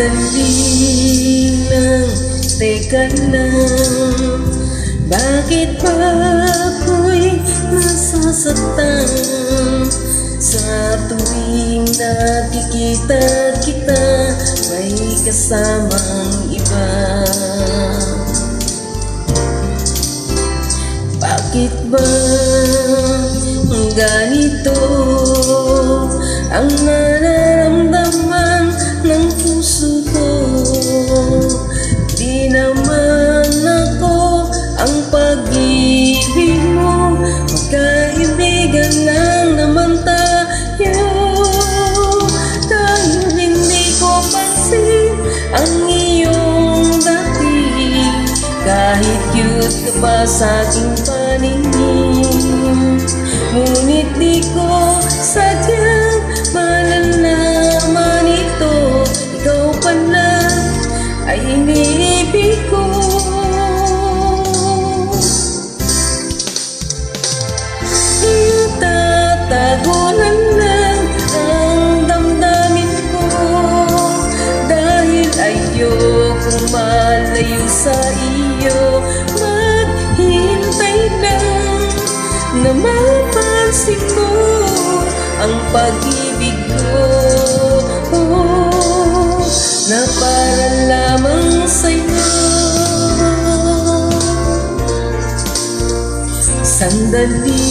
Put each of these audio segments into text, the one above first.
Sandali lang, teka lang, bakit ba ako'y nasasaktan? Sa tuwing nakikita kita, may kasamang iba. Bakit ba ganito ang nararamdaman ng puso ko? Di naman ako ang pag-ibig mo, magkaibigan lang naman tayo. Dahil hindi ko pansin ang iyong dating, kahit cute ka pa sa aking paningin. Ngunit di ko sadyang malalaman ito, ikaw pala ay iniibig ko. Itatagulan lang ang damdamin ko, dahil ayokong malayo sa iyo. Maghintay lang na mapansin mo ang pag-ibig ko, na para lamang sa'yo. Sandali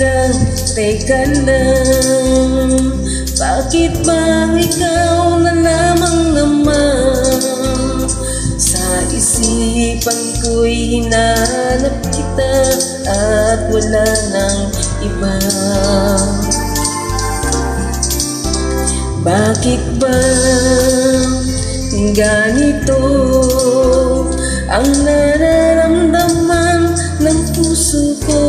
lang, teka lang, bakit ba ikaw na lamang naman? Sa isipan ko'y hinahanap kita at wala nang iba. Bakit ba ganito ang nararamdaman ng puso ko?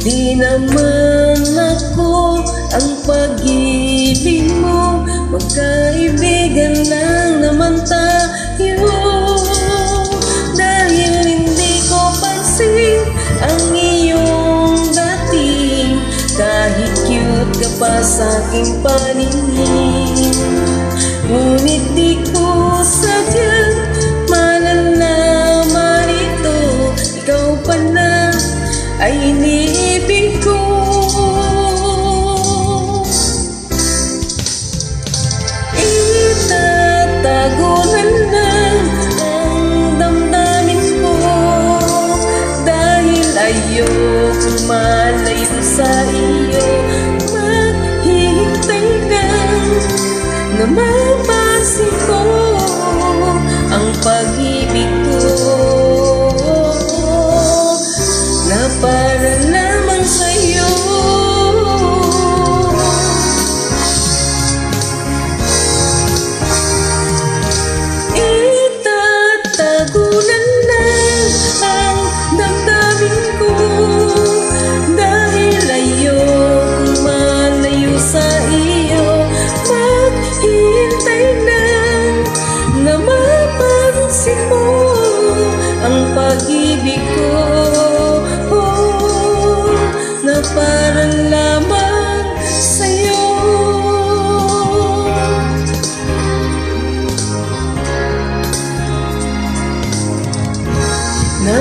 Di naman ako ang pag-ibig mo, magkaibigan lang naman tayo. Dahil hindi ko pansin ang iyong dating, kahit cute ka pa sa aking paningin. Ngunit di ko sadyang malalaman ito, ikaw pala ay iniibig ko. Itatagulan lang ang damdamin ko, dahil ayokong malayo sa iyo. Maghihintay lang na mapansin ko ang pag-ibig ko, na para lamang sa'yo. Itatagulan lang ang damdamin ko, dahil ayokong malayo sa iyo. Maghihintay lang na mapansin mo ang pag-ibig ko, na parang lamang sa'yo. Na